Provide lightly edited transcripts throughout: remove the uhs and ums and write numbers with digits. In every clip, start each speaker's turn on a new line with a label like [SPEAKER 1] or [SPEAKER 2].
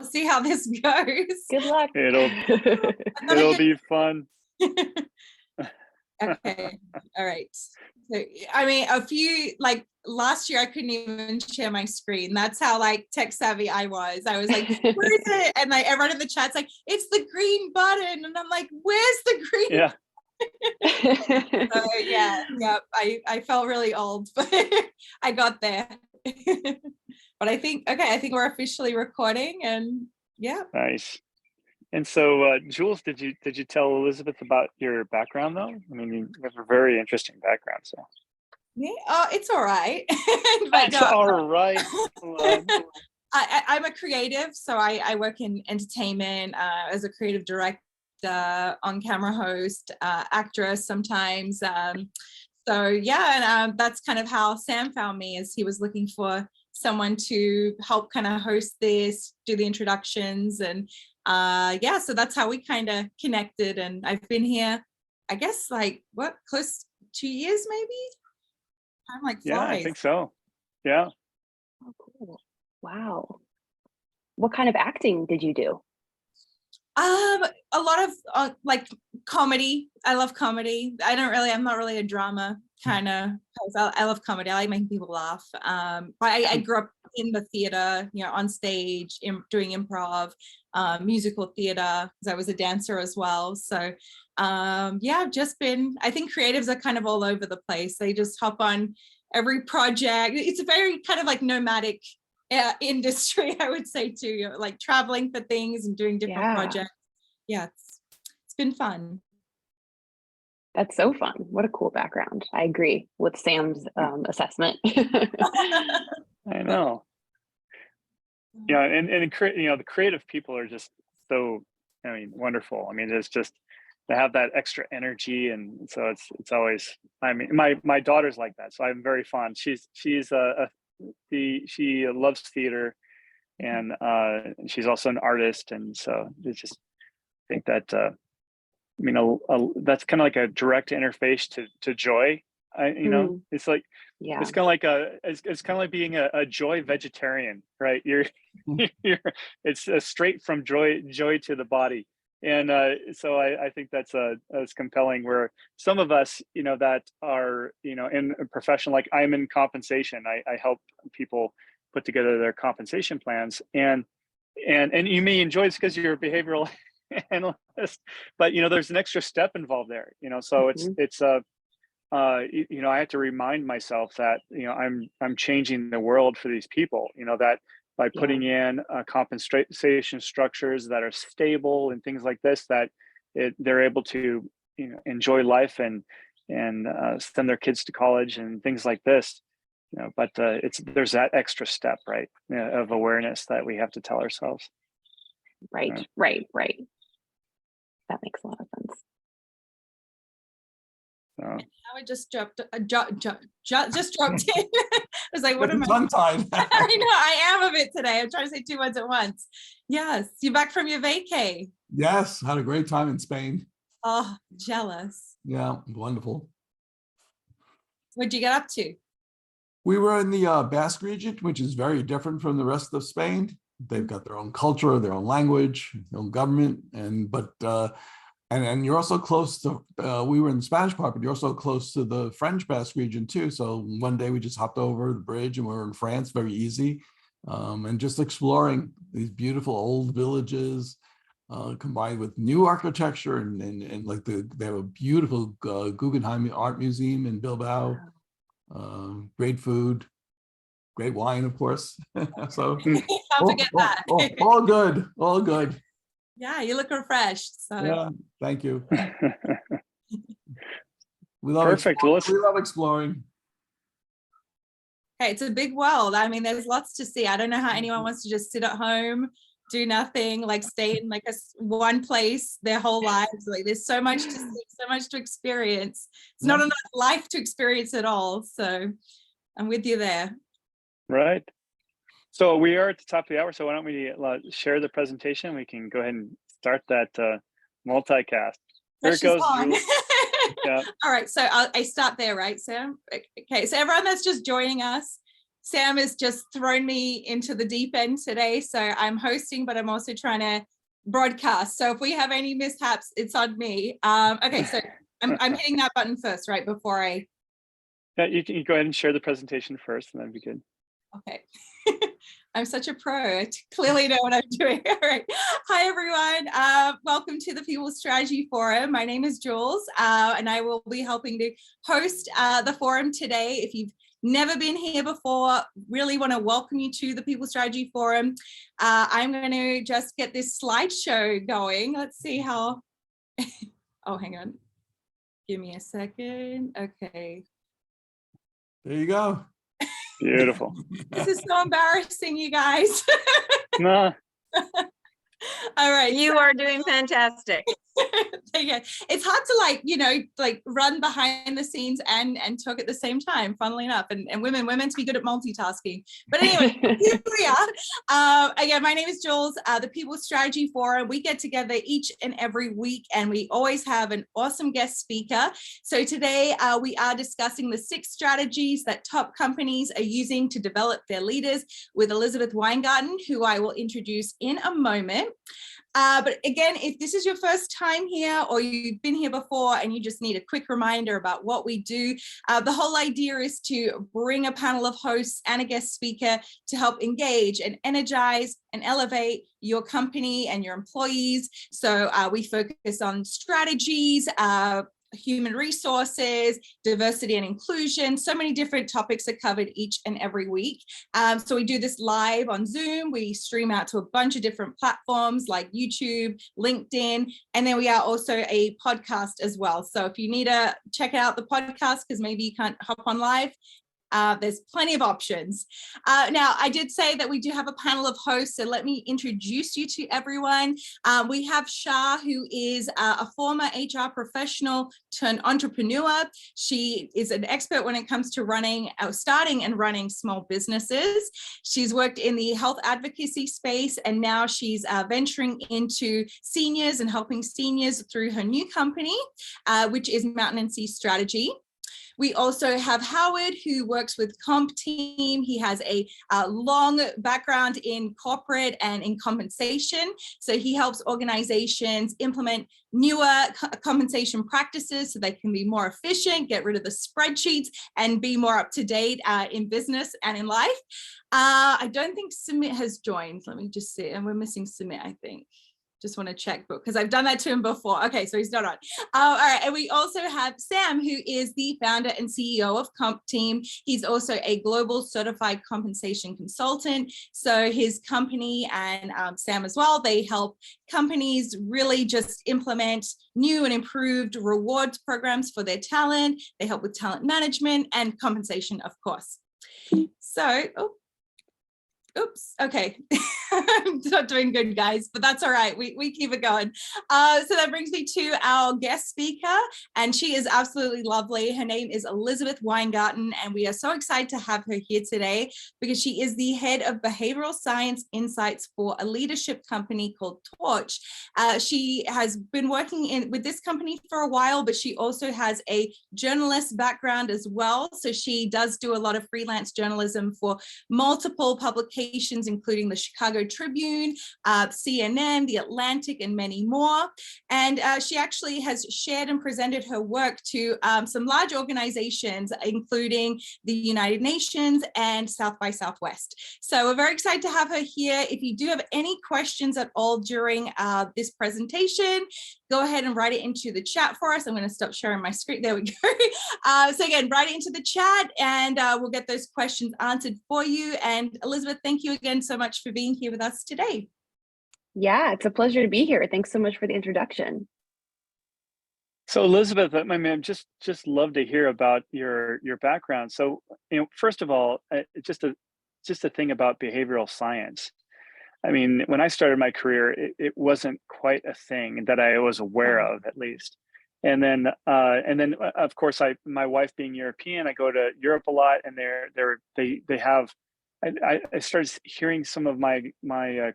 [SPEAKER 1] see how this goes.
[SPEAKER 2] Good luck.
[SPEAKER 3] It'll be fun.
[SPEAKER 1] Okay. All right. So, I mean, a few, like last year, I couldn't even share my screen. That's how like tech savvy I was. I was like, where is it? And like everyone in the chat's like, it's the green button. And I'm like, where's the green?
[SPEAKER 3] Yeah.
[SPEAKER 1] So yeah. I felt really old, but I got there. But I think we're officially recording, and yeah.
[SPEAKER 3] Nice. And so, Jules, did you tell Elizabeth about your background though? I mean, you have a very interesting background. So.
[SPEAKER 1] Yeah. It's all right.
[SPEAKER 3] But, it's all right.
[SPEAKER 1] I'm a creative, so I work in entertainment as a creative director, on-camera host, actress sometimes. So yeah, and that's kind of how Sam found me, as he was looking for someone to help kind of host this, do the introductions, and yeah, so that's how we kind of connected. And I've been here, I guess, like close 2 years maybe. I'm like,
[SPEAKER 3] yeah, I think so. Yeah.
[SPEAKER 2] Oh, cool. Wow. What kind of acting did you do?
[SPEAKER 1] A lot of like comedy. I love comedy. I'm not really a drama kind of person. I love comedy. I like making people laugh. I grew up in the theater, on stage, doing improv, musical theater, because I was a dancer as well. So yeah, I've just been, I think creatives are kind of all over the place. They just hop on every project. It's a very kind of like nomadic industry, I would say too, like traveling for things and doing different projects. Yeah, it's been fun.
[SPEAKER 2] That's so fun. What a cool background. I agree with Sam's assessment.
[SPEAKER 3] I know. Yeah, and the creative people are just so, wonderful. I mean, it's just, they have that extra energy, and so it's always, I mean, my daughter's like that, so I'm very fond. She loves theater, and she's also an artist, and so it's just, I think that that's kind of like a direct interface to joy. It's like, yeah, it's kind of like being a joy vegetarian, right? You're it's straight from joy to the body. And so I think that's compelling, where some of us, that are, in a profession, like I'm in compensation. I help people put together their compensation plans, and you may enjoy it because you're a behavioral analyst, but there's an extra step involved there. So it's I have to remind myself that I'm changing the world for these people. That by putting in compensation structures that are stable and things like this, that they're able to enjoy life and send their kids to college and things like this. But there's that extra step, right, of awareness that we have to tell ourselves.
[SPEAKER 2] Right. That makes a lot of sense.
[SPEAKER 1] I just dropped in. I was like, what am I?
[SPEAKER 4] Tongue-tied.
[SPEAKER 1] I know, I am a bit today. I'm trying to say 2 words at once. Yes, you're back from your vacay.
[SPEAKER 4] Yes, had a great time in Spain.
[SPEAKER 1] Oh, jealous.
[SPEAKER 4] Yeah, wonderful.
[SPEAKER 1] What'd you get up to?
[SPEAKER 4] We were in the Basque region, which is very different from the rest of Spain. They've got their own culture, their own language, their own government, and you're also close to. We were in the Spanish part, but you're also close to the French Basque region too. So one day we just hopped over the bridge and we were in France, very easy, and just exploring these beautiful old villages, combined with new architecture and like they have a beautiful Guggenheim Art Museum in Bilbao. Great food, great wine, of course. So
[SPEAKER 1] Can't forget that.
[SPEAKER 4] All good.
[SPEAKER 1] Yeah, you look refreshed. So
[SPEAKER 4] yeah, thank you. We love
[SPEAKER 3] Perfect.
[SPEAKER 4] We love exploring.
[SPEAKER 1] Hey, it's a big world. I mean, there's lots to see. I don't know how anyone wants to just sit at home, do nothing, like stay in like one place their whole lives. Like there's so much to see, so much to experience. It's not enough life to experience it all. So I'm with you there.
[SPEAKER 3] Right. So we are at the top of the hour. So why don't we share the presentation? We can go ahead and start that multicast. Here it goes.
[SPEAKER 1] Yeah. All right. So I start there, right, Sam? Okay. So everyone that's just joining us, Sam has just thrown me into the deep end today. So I'm hosting, but I'm also trying to broadcast. So if we have any mishaps, it's on me. Okay, so I'm hitting that button first, right, before I...
[SPEAKER 3] Yeah, you can go ahead and share the presentation first, and then we can.
[SPEAKER 1] Okay. I'm such a pro. I clearly know what I'm doing. All right. Hi, everyone. Welcome to the People Strategy Forum. My name is Jules, and I will be helping to host the forum today. If you've never been here before, really want to welcome you to the People Strategy Forum. I'm going to just get this slideshow going. Let's see how... Oh, hang on. Give me a second. Okay.
[SPEAKER 4] There you go.
[SPEAKER 3] Beautiful.
[SPEAKER 1] This is so embarrassing, you guys.
[SPEAKER 3] Nah.
[SPEAKER 1] All right.
[SPEAKER 5] You are doing fantastic.
[SPEAKER 1] It's hard to run behind the scenes and talk at the same time, funnily enough. And we're meant to be good at multitasking. But anyway, here we are. Again, my name is Jules, the People Strategy Forum. We get together each and every week, and we always have an awesome guest speaker. So today we are discussing the 6 strategies that top companies are using to develop their leaders with Elizabeth Weingarten, who I will introduce in a moment. But again, if this is your first time here or you've been here before and you just need a quick reminder about what we do, the whole idea is to bring a panel of hosts and a guest speaker to help engage and energize and elevate your company and your employees. So we focus on strategies, human resources, diversity and inclusion. So many different topics are covered each and every week. So we do this live on Zoom. We stream out to a bunch of different platforms like YouTube, LinkedIn, and then we are also a podcast as well. So if you need to check out the podcast because maybe you can't hop on live, there's plenty of options. Now, I did say that we do have a panel of hosts, so let me introduce you to everyone. We have Shah, who is a former HR professional turned entrepreneur. She is an expert when it comes to starting and running small businesses. She's worked in the health advocacy space, and now she's venturing into seniors and helping seniors through her new company, which is Mountain and Sea Strategy. We also have Howard, who works with Comp Team. He has a long background in corporate and in compensation. So he helps organizations implement newer compensation practices so they can be more efficient, get rid of the spreadsheets, and be more up to date in business and in life. I don't think Sumit has joined. Let me just see. And we're missing Sumit, I think. Just want to check because I've done that to him before. Okay, so he's not on. All right, and we also have Sam, who is the founder and CEO of Comp Team. He's also a global certified compensation consultant. So his company and Sam as well, they help companies really just implement new and improved rewards programs for their talent. They help with talent management and compensation, of course. So, oops, okay. I'm not doing good, guys, but that's all right. We keep it going. So that brings me to our guest speaker, and she is absolutely lovely. Her name is Elizabeth Weingarten, and we are so excited to have her here today because she is the head of behavioral science insights for a leadership company called Torch. She has been working with this company for a while, but she also has a journalist background as well. So she does do a lot of freelance journalism for multiple publications, including the Chicago Tribune, CNN, The Atlantic, and many more. And she actually has shared and presented her work to some large organizations, including the United Nations and South by Southwest. So we're very excited to have her here. If you do have any questions at all during this presentation, go ahead and write it into the chat for us. I'm going to stop sharing my screen. There we go. So again, write it into the chat and we'll get those questions answered for you. And Elizabeth, thank you again so much for being here with us today.
[SPEAKER 2] Yeah, it's a pleasure to be here. Thanks so much for the introduction.
[SPEAKER 3] So Elizabeth, I mean, just love to hear about your background. So, first of all, just a thing about behavioral science. I mean, when I started my career, it wasn't quite a thing that I was aware of, at least. And then of course, my wife being European, I go to Europe a lot, and they have. I started hearing some of my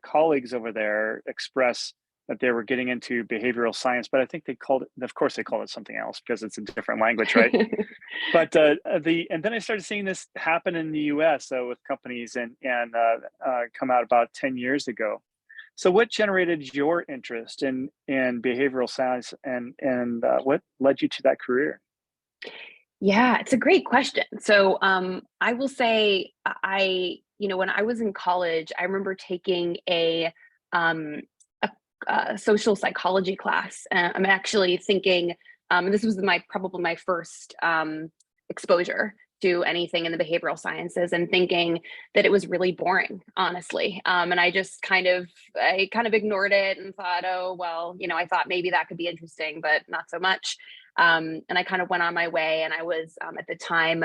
[SPEAKER 3] colleagues over there express that they were getting into behavioral science, but I think they called it, of course they called it something else because it's a different language, right? But and then I started seeing this happen in the U.S. With companies and come out about 10 years ago. So what generated your interest in behavioral science, and what led you to that career?
[SPEAKER 2] Yeah, it's a great question. So I will say when I was in college, I remember taking um, a social psychology class. I'm actually thinking, this was probably my first exposure to anything in the behavioral sciences, and thinking that it was really boring, honestly. And I kind of ignored it and thought, oh, well, I thought maybe that could be interesting, but not so much. And I kind of went on my way, and I was at the time,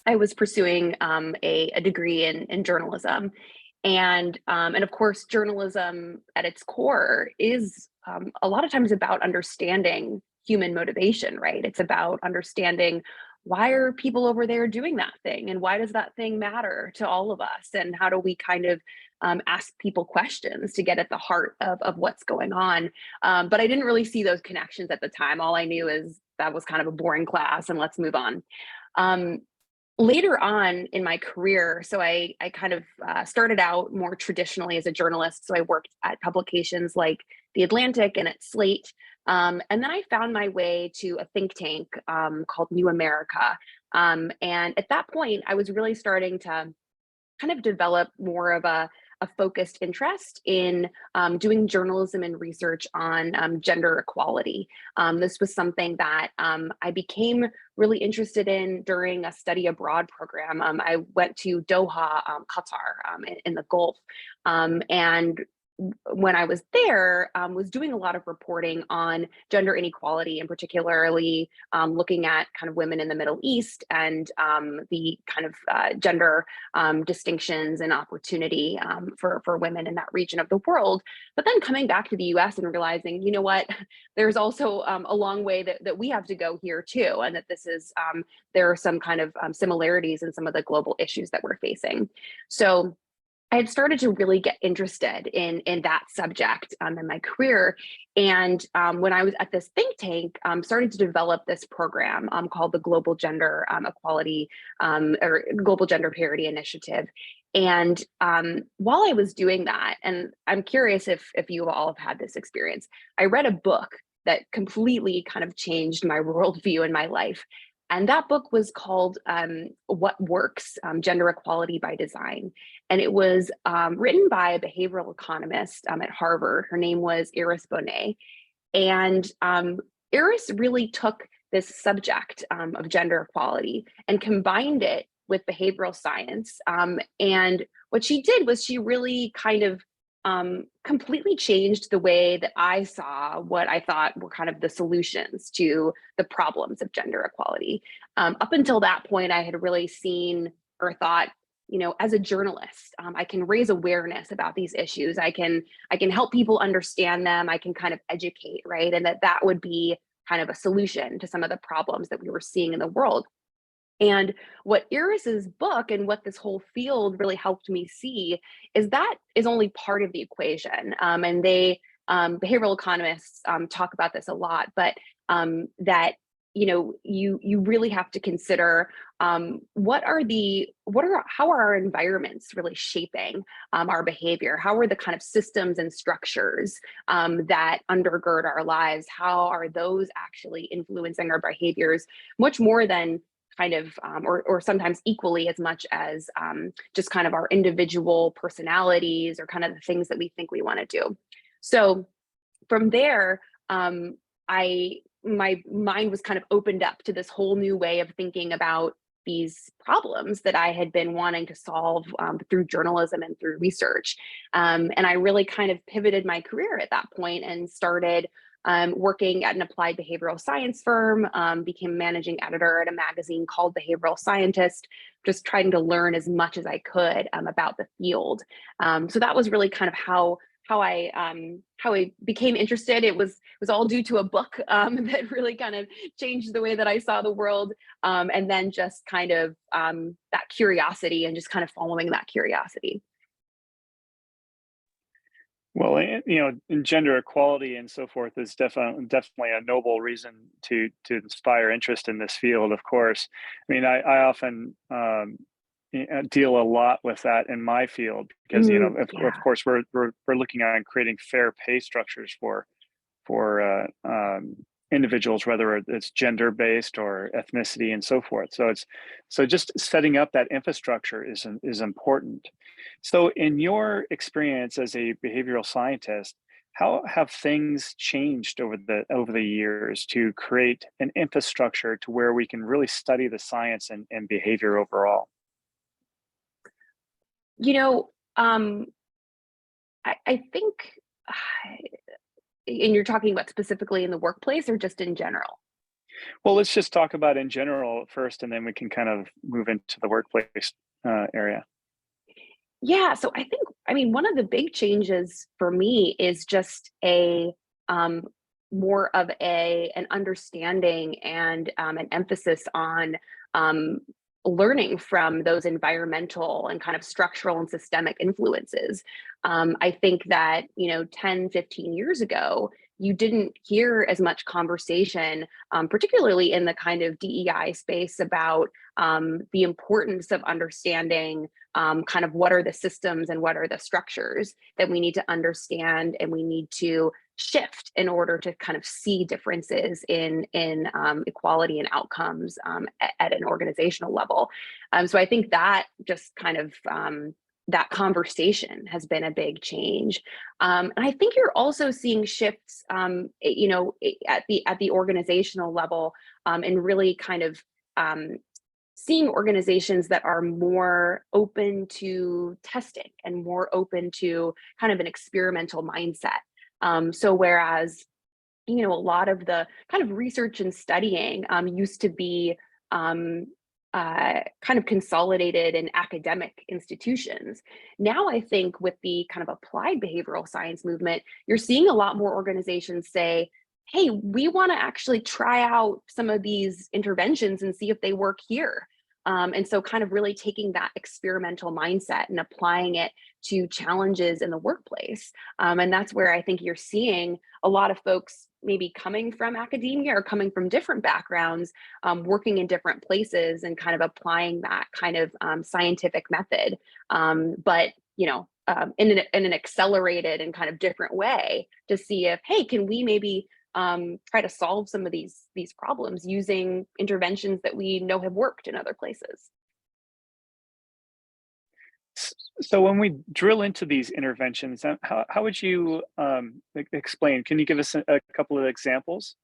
[SPEAKER 2] I was pursuing a degree in journalism. And of course, journalism at its core is a lot of times about understanding human motivation, right? It's about understanding, why are people over there doing that thing? And why does that thing matter to all of us? And how do we kind of ask people questions to get at the heart of what's going on? But I didn't really see those connections at the time. All I knew is that was kind of a boring class, and let's move on. Later on in my career, so I kind of started out more traditionally as a journalist. So I worked at publications like The Atlantic and at Slate. And then I found my way to a think tank called New America. And at that point, I was really starting to kind of develop more of a focused interest in doing journalism and research on gender equality. This was something that I became really interested in during a study abroad program. I went to Doha, Qatar, in the Gulf, and when I was there, was doing a lot of reporting on gender inequality, and particularly looking at kind of women in the Middle East and the kind of gender distinctions and opportunity for women in that region of the world. But then coming back to the US and realizing, you know what, there's also a long way that we have to go here too, and that this is, there are some kind of similarities in some of the global issues that we're facing. So I had started to really get interested in that subject in my career. And when I was at this think tank, started to develop this program called the Global Gender Equality or Global Gender Parity Initiative. And while I was doing that, and I'm curious if you all have had this experience, I read a book that completely kind of changed my worldview in my life. And that book was called What Works? Gender Equality by Design. And it was written by a behavioral economist at Harvard. Her name was Iris Bonet. And Iris really took this subject of gender equality and combined it with behavioral science. And what she did was she really kind of completely changed the way that I saw what I thought were kind of the solutions to the problems of gender equality. Up until that point, I had really seen or thought, as a journalist, I can raise awareness about these issues. I can help people understand them. I can kind of educate, right? And that would be kind of a solution to some of the problems that we were seeing in the world. And what Iris's book and what this whole field really helped me see is that is only part of the equation. And they, behavioral economists talk about this a lot, but that, you really have to consider how are our environments really shaping our behavior? How are the kind of systems and structures that undergird our lives? How are those actually influencing our behaviors much more than kind of, or sometimes equally as much as just kind of our individual personalities or kind of the things that we think we want to do. So from there, my mind was kind of opened up to this whole new way of thinking about these problems that I had been wanting to solve through journalism and through research. And I really kind of pivoted my career at that point and started working at an applied behavioral science firm, became managing editor at a magazine called Behavioral Scientist, just trying to learn as much as I could about the field. So that was really kind of how I became interested. It was all due to a book that really kind of changed the way that I saw the world, and then just kind of that curiosity and just kind of following that curiosity.
[SPEAKER 3] Well, and gender equality and so forth is definitely a noble reason to inspire interest in this field. Of course, I mean, I often deal a lot with that in my field because of course we're looking at creating fair pay structures for individuals, whether it's gender based or ethnicity and so forth. So just setting up that infrastructure is important. So in your experience as a behavioral scientist, how have things changed over the years to create an infrastructure to where we can really study the science and behavior overall?
[SPEAKER 2] You know, I think, and you're talking about specifically in the workplace or just in general?
[SPEAKER 3] Well, let's just talk about in general first, and then we can kind of move into the workplace area.
[SPEAKER 2] Yeah, so I mean, one of the big changes for me is just a um, more of an understanding and an emphasis on um, learning from those environmental and kind of structural and systemic influences. I think that, 10, 15 years ago, you didn't hear as much conversation, particularly in the kind of DEI space, about the importance of understanding kind of what are the systems and what are the structures that we need to understand and we need to shift in order to kind of see differences in equality and outcomes at an organizational level. So I think that just kind of that conversation has been a big change, and I think you're also seeing shifts, at the organizational level, and really kind of seeing organizations that are more open to testing and more open to kind of an experimental mindset. So whereas, a lot of the kind of research and studying used to be kind of consolidated in academic institutions. Now, I think with the kind of applied behavioral science movement, you're seeing a lot more organizations say, hey, we want to actually try out some of these interventions and see if they work here. And so kind of really taking that experimental mindset and applying it to challenges in the workplace. And that's where I think you're seeing a lot of folks maybe coming from academia or coming from different backgrounds, working in different places and kind of applying that kind of scientific method. But, in an accelerated and kind of different way to see if, hey, can we maybe try to solve some of these problems using interventions that we know have worked in other places.
[SPEAKER 3] So when we drill into these interventions, how would you explain? Can you give us a couple of examples?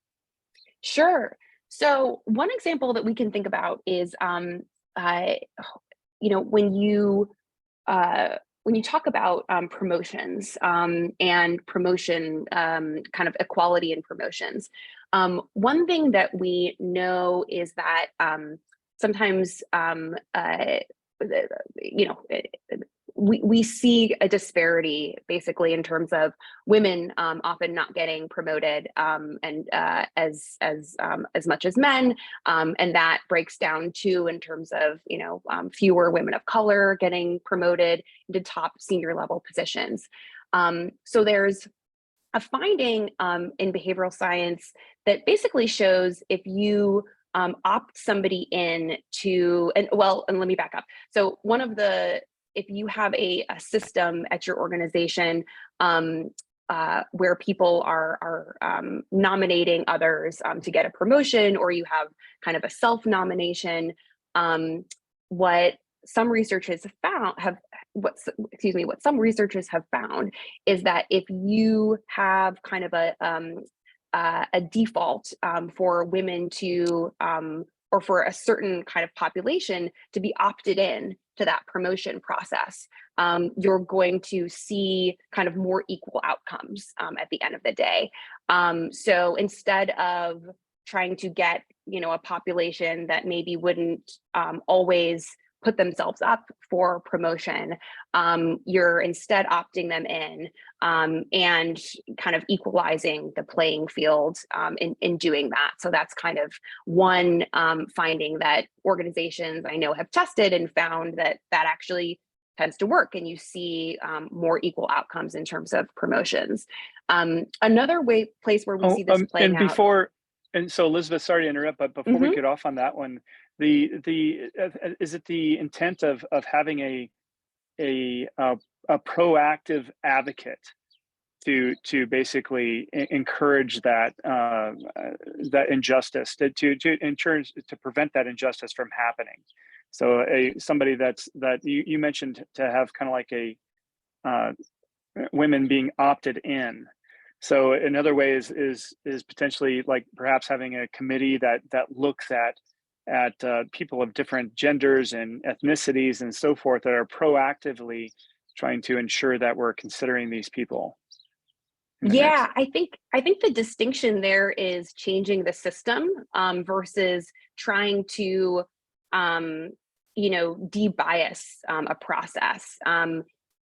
[SPEAKER 2] Sure. So one example that we can think about is, uh, when you talk about promotions and promotion, kind of equality in promotions, one thing that we know is that sometimes, you know, we see a disparity basically in terms of women often not getting promoted and as much as men, and that breaks down too in terms of fewer women of color getting promoted into top senior level positions. So there's a finding in behavioral science that basically shows if you opt somebody in to, and let me back up. So if you have a system at your organization where people are nominating others to get a promotion, or you have kind of a self-nomination, what some researchers what some researchers have found is that if you have kind of a default for women to or for a certain kind of population to be opted in to that promotion process, you're going to see kind of more equal outcomes at the end of the day. So instead of trying to get a population that maybe wouldn't always put themselves up for promotion, you're instead opting them in and kind of equalizing the playing field in doing that. So that's kind of one finding that organizations I know have tested and found that actually tends to work, and you see more equal outcomes in terms of promotions. Another place where we see this playing
[SPEAKER 3] and
[SPEAKER 2] out.
[SPEAKER 3] before, and so Elizabeth, sorry to interrupt, but before we get off on that one, is it the intent of having a proactive advocate to basically encourage that that injustice, to prevent that injustice from happening? So somebody that you mentioned, to have kind of like a women being opted in. So another way is potentially like perhaps having a committee that looks at people of different genders and ethnicities and so forth, that are proactively trying to ensure that we're considering these people.
[SPEAKER 2] Yeah, I think the distinction there is changing the system versus trying to de-bias a process.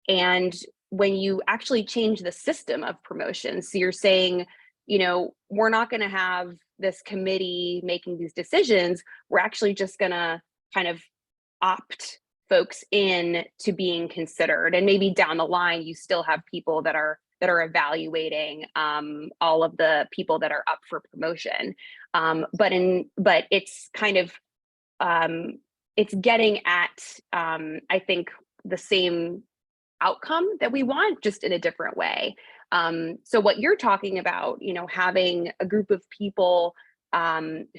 [SPEAKER 2] And when you actually change the system of promotions, so you're saying, we're not going to have this committee making these decisions. We're actually just going to kind of opt folks in to being considered. And maybe down the line, you still have people that are evaluating all of the people that are up for promotion. But it's kind of, it's getting at, I think, the same outcome that we want, just in a different way. So what you're talking about, having a group of people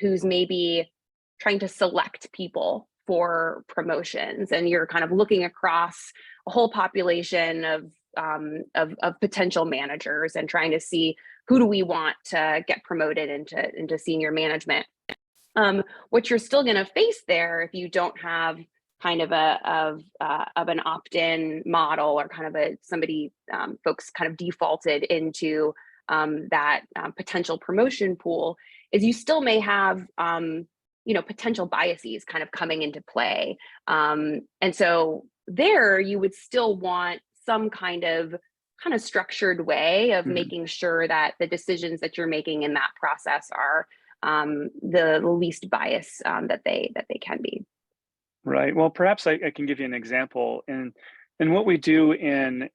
[SPEAKER 2] who's maybe trying to select people for promotions, and you're kind of looking across a whole population of potential managers and trying to see who do we want to get promoted into senior management. What you're still going to face there, if you don't have kind of an opt-in model, or kind of somebody folks kind of defaulted into that potential promotion pool, is you still may have potential biases kind of coming into play. And so there you would still want some kind of structured way of making sure that the decisions that you're making in that process are the least bias that they can be.
[SPEAKER 3] Right. Well, perhaps I can give you an example. And what we do in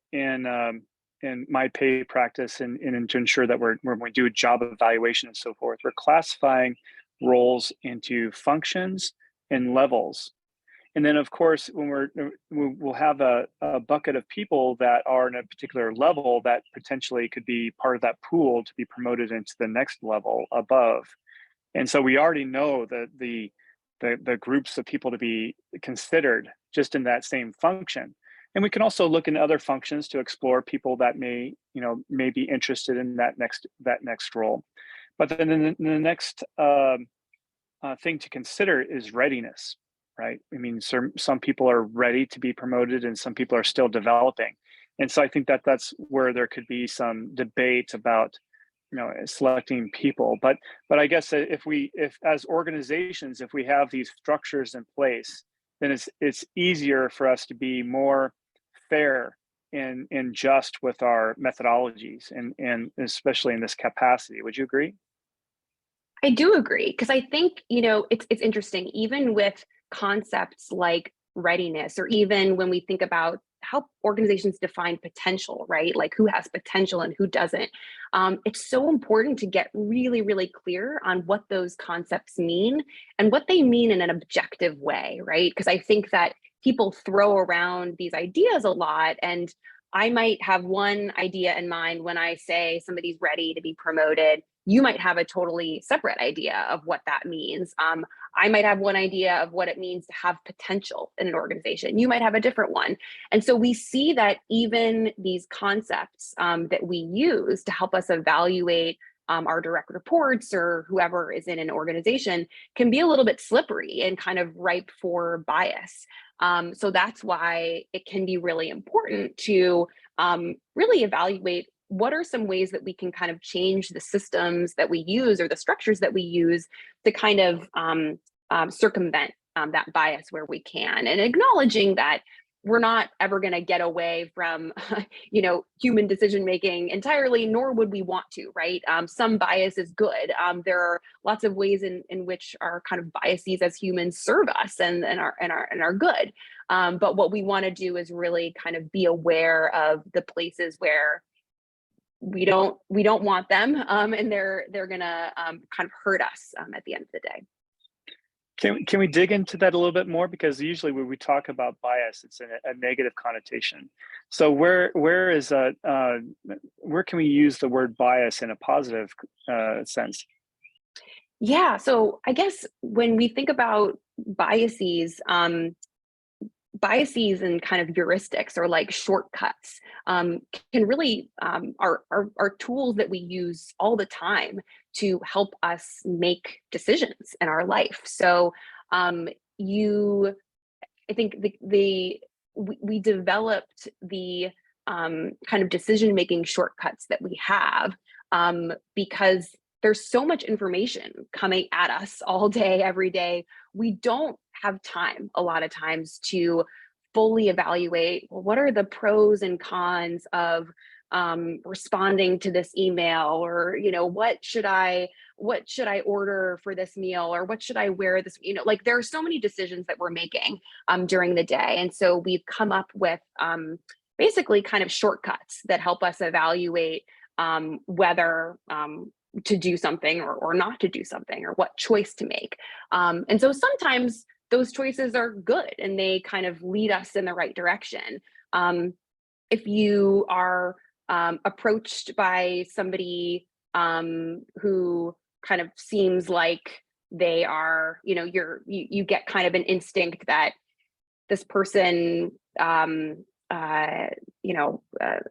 [SPEAKER 3] my pay practice, and to ensure that when we do a job evaluation and so forth, we're classifying roles into functions and levels. And then, of course, when we'll have a bucket of people that are in a particular level that potentially could be part of that pool to be promoted into the next level above. And so we already know that the groups of people to be considered just in that same function. And we can also look in other functions to explore people that may be interested in that next role. But then the next thing to consider is readiness, right? I mean, some people are ready to be promoted, and some people are still developing. And so I think that's where there could be some debate about selecting people. But I guess if as organizations, if we have these structures in place, then it's easier for us to be more fair and just with our methodologies, and especially in this capacity. Would you agree?
[SPEAKER 2] I do agree, because I think it's interesting, even with concepts like readiness, or even when we think about how organizations define potential, right? Like who has potential and who doesn't. It's so important to get really, really clear on what those concepts mean and what they mean in an objective way, right? Because I think that people throw around these ideas a lot, and I might have one idea in mind when I say somebody's ready to be promoted. You might have a totally separate idea of what that means. I might have one idea of what it means to have potential in an organization. You might have a different one. And so we see that even these concepts that we use to help us evaluate our direct reports or whoever is in an organization can be a little bit slippery and kind of ripe for bias. So that's why it can be really important to really evaluate what are some ways that we can kind of change the systems that we use or the structures that we use to kind of circumvent that bias where we can, and acknowledging that we're not ever going to get away from, human decision making entirely, nor would we want to, right? Some bias is good. There are lots of ways in which our kind of biases as humans serve us and are good. But what we want to do is really kind of be aware of the places where we don't want them, and they're gonna kind of hurt us at the end of the day.
[SPEAKER 3] Can we dig into that a little bit more? Because usually when we talk about bias, it's in a negative connotation. So where can we use the word bias in a positive sense?
[SPEAKER 2] Yeah, so I guess when we think about biases, biases and kind of heuristics or like shortcuts can really are tools that we use all the time to help us make decisions in our life. So you I think we developed the kind of decision making shortcuts that we have because there's so much information coming at us all day, every day. We don't have time a lot of times to fully evaluate, well, what are the pros and cons of responding to this email, or what should I order for this meal, or what should I wear this, like there are so many decisions that we're making during the day. And so we've come up with basically kind of shortcuts that help us evaluate whether to do something or not to do something, or what choice to make. And so sometimes those choices are good and they kind of lead us in the right direction. If you are approached by somebody who kind of seems like they are, you get kind of an instinct that this person,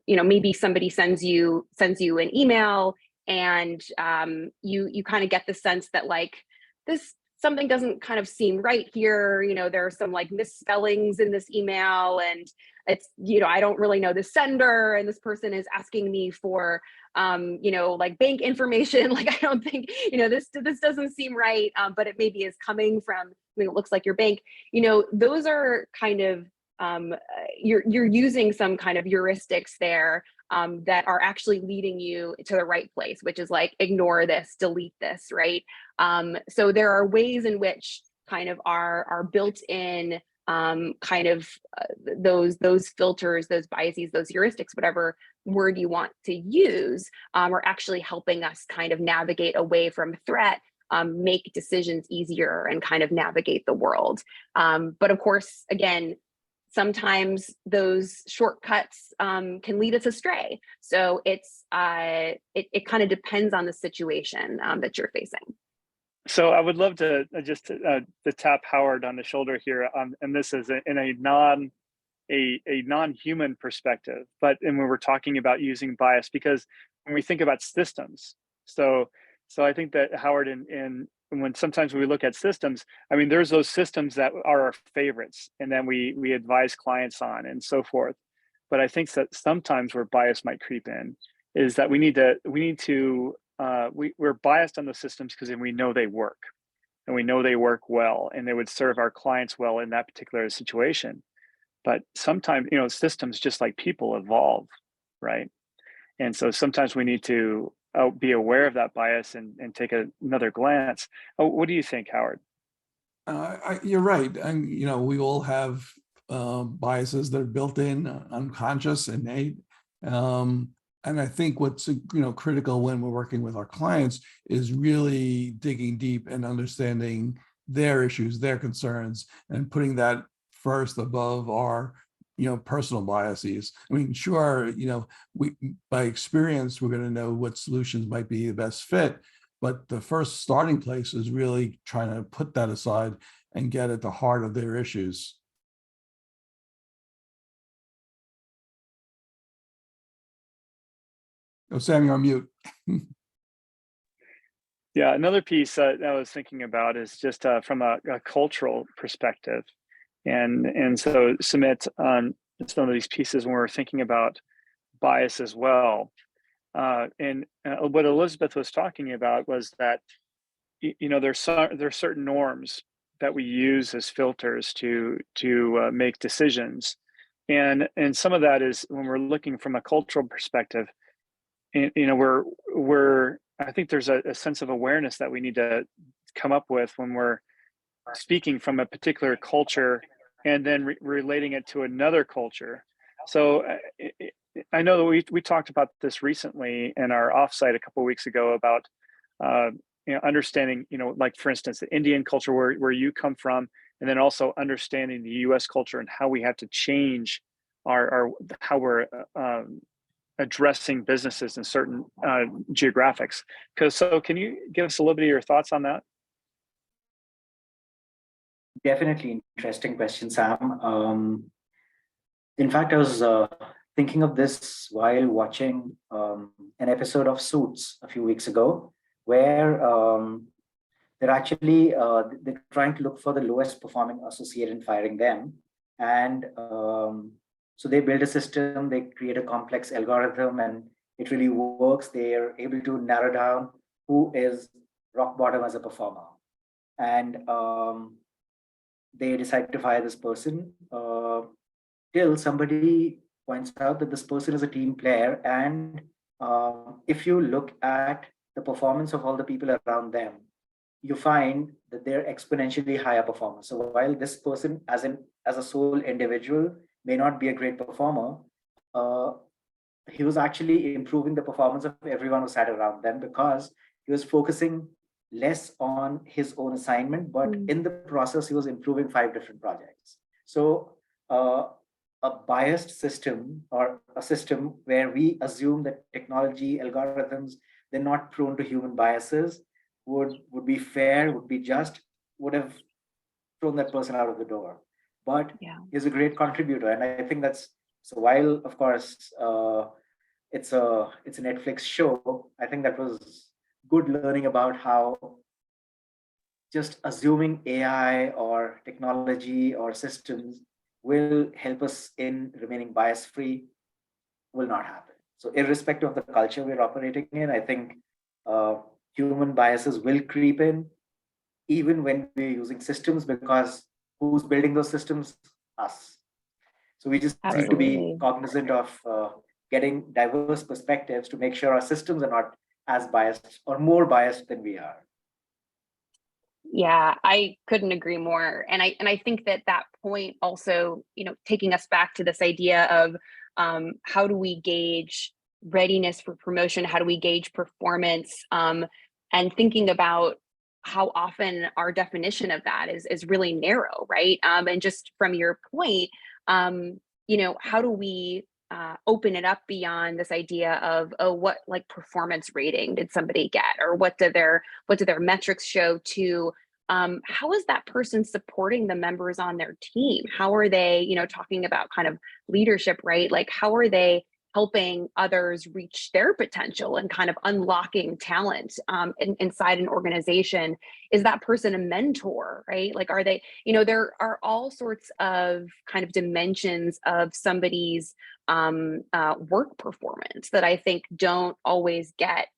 [SPEAKER 2] maybe somebody sends you an email, and you kind of get the sense that like this something doesn't kind of seem right here. There are some like misspellings in this email, and it's, I don't really know the sender, and this person is asking me for like bank information. Like I don't think, this doesn't seem right, but it maybe is coming from, it looks like your bank. Those are kind of you're using some kind of heuristics there that are actually leading you to the right place, which is like, ignore this, delete this, right? So there are ways in which kind of are built in kind of those filters, those biases, those heuristics, whatever word you want to use, are actually helping us kind of navigate away from threat, make decisions easier, and kind of navigate the world. But of course, again, sometimes those shortcuts can lead us astray. So it's it kind of depends on the situation that you're facing.
[SPEAKER 3] So I would love to to tap Howard on the shoulder here, and this is in a non-human perspective, but when we're talking about using bias, because when we think about systems, so I think that Howard, in when sometimes we look at systems, I mean, there's those systems that are our favorites, and then we advise clients on and so forth. But I think that sometimes where bias might creep in is that we're biased on the systems because we know they work, and we know they work well, and they would serve our clients well in that particular situation. But sometimes, systems, just like people, evolve, right? And so sometimes we need to be aware of that bias and take another glance. What do you think, Howard?
[SPEAKER 4] You're right. And, we all have biases that are built in, unconscious, innate. And I think what's, critical when we're working with our clients is really digging deep and understanding their issues, their concerns, and putting that first above our personal biases. I mean, sure, we by experience, we're going to know what solutions might be the best fit, but the first starting place is really trying to put that aside and get at the heart of their issues. Oh, Sam, you're on mute.
[SPEAKER 3] Yeah, another piece that I was thinking about is just from a cultural perspective. And so Sumit, some of these pieces when we're thinking about bias as well. And what Elizabeth was talking about was that, there's certain norms that we use as filters to make decisions. And some of that is when we're looking from a cultural perspective, you know, I think there's a sense of awareness that we need to come up with when we're speaking from a particular culture and then relating it to another culture. So I know that we talked about this recently in our offsite a couple of weeks ago about you know, understanding, you know, like for instance, the Indian culture where you come from, and then also understanding the U.S. culture and how we have to change our how we're addressing businesses in certain geographics. So can you give us a little bit of your thoughts on that?
[SPEAKER 6] Definitely interesting question, Sam. In fact, I was thinking of this while watching an episode of Suits a few weeks ago, where they're actually they're trying to look for the lowest performing associate and firing them. And so they build a system, they create a complex algorithm, and it really works. They're able to narrow down who is rock bottom as a performer. And they decide to fire this person till somebody points out that this person is a team player. And if you look at the performance of all the people around them, you find that they're exponentially higher performers. So while this person as a sole individual may not be a great performer, he was actually improving the performance of everyone who sat around them, because he was focusing less on his own assignment, but in the process, he was improving 5 different projects. So a biased system, or a system where we assume that technology algorithms, they're not prone to human biases, would be fair, would be just, would have thrown that person out of the door. But he's a great contributor. And I think that's, so while of course it's a Netflix show, I think that was good learning about how just assuming AI or technology or systems will help us in remaining bias free will not happen. So irrespective of the culture we're operating in, I think human biases will creep in even when we're using systems, because who's building those systems? Us. So we just need to be cognizant of getting diverse perspectives to make sure our systems are not as biased or more biased than we are.
[SPEAKER 2] Yeah, I couldn't agree more. And I think that point also, you know, taking us back to this idea of how do we gauge readiness for promotion? How do we gauge performance? And thinking about how often our definition of that is really narrow, right? And just from your point, you know, how do we open it up beyond this idea of, oh, what like performance rating did somebody get, or what do their metrics show, to how is that person supporting the members on their team? How are they, you know, talking about kind of leadership, right? Like, how are they helping others reach their potential and kind of unlocking talent inside an organization? Is that person a mentor, right? Like, are they, you know, there are all sorts of kind of dimensions of somebody's work performance that I think don't always get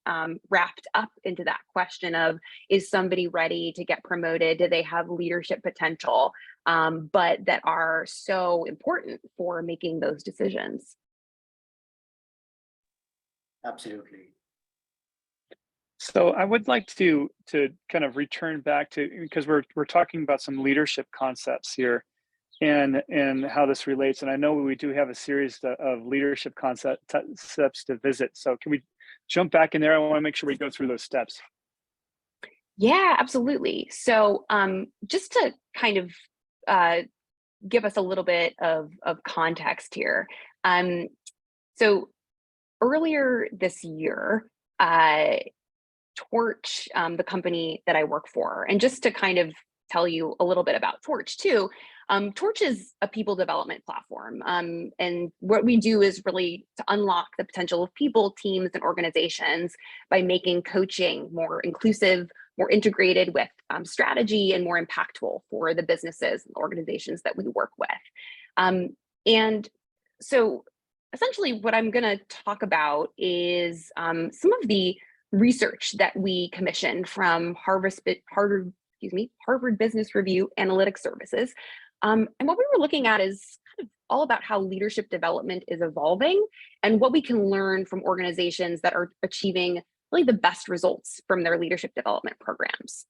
[SPEAKER 2] wrapped up into that question of, is somebody ready to get promoted? Do they have leadership potential? But that are so important for making those decisions.
[SPEAKER 6] Absolutely.
[SPEAKER 3] So I would like to kind of return back to, because we're talking about some leadership concepts here, and how this relates. And I know we do have a series of leadership concepts to visit. So can we jump back in there? I want to make sure we go through those steps.
[SPEAKER 2] Yeah, absolutely. So just to kind of give us a little bit of context here. So earlier this year, Torch, the company that I work for, and just to kind of tell you a little bit about Torch too, Torch is a people development platform. And what we do is really to unlock the potential of people, teams, and organizations by making coaching more inclusive, more integrated with strategy, and more impactful for the businesses and organizations that we work with. And so essentially what I'm going to talk about is some of the research that we commissioned from Harvard Business Review Analytics Services. And what we were looking at is kind of all about how leadership development is evolving and what we can learn from organizations that are achieving really the best results from their leadership development programs.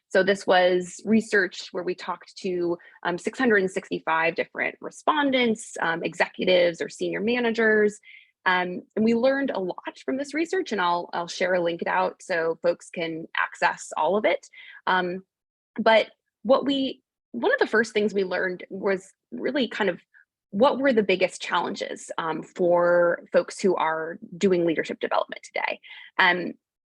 [SPEAKER 2] So this was research where we talked to 665 different respondents, executives or senior managers, and we learned a lot from this research, and I'll share a link it out so folks can access all of it. But one of the first things we learned was really kind of what were the biggest challenges for folks who are doing leadership development today.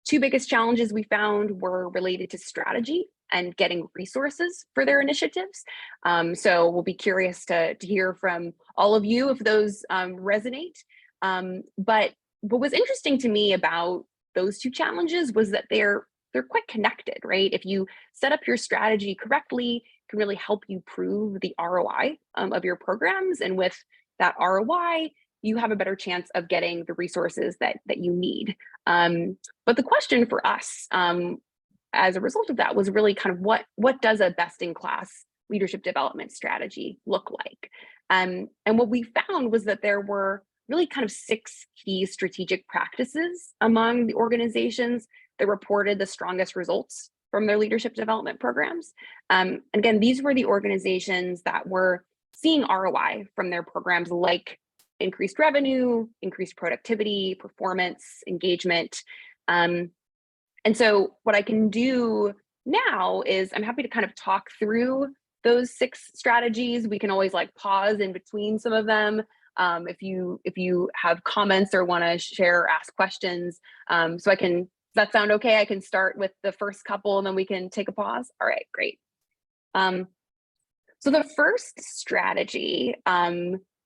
[SPEAKER 2] Two biggest challenges we found were related to strategy and getting resources for their initiatives. So we'll be curious to hear from all of you if those resonate. But what was interesting to me about those two challenges was that they're quite connected, right? If you set up your strategy correctly, it can really help you prove the ROI of your programs. And with that ROI, you have a better chance of getting the resources that you need. But the question for us as a result of that was really kind of what does a best-in-class leadership development strategy look like? And what we found was that there were really kind of 6 key strategic practices among the organizations that reported the strongest results from their leadership development programs. And again, these were the organizations that were seeing ROI from their programs, like increased revenue, increased productivity, performance, engagement. And so what I can do now is I'm happy to kind of talk through those 6 strategies. We can always like pause in between some of them. If you have comments or want to share or ask questions. So I can, does that sound okay? I can start with the first couple and then we can take a pause. All right, great. So the first strategy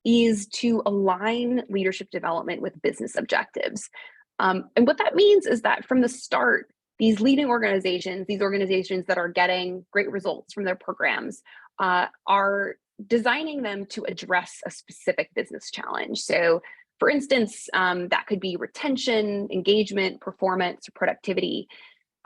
[SPEAKER 2] is to align leadership development with business objectives. And what that means is that from the start, these leading organizations, these organizations that are getting great results from their programs, are designing them to address a specific business challenge. So for instance, that could be retention, engagement, performance, or productivity.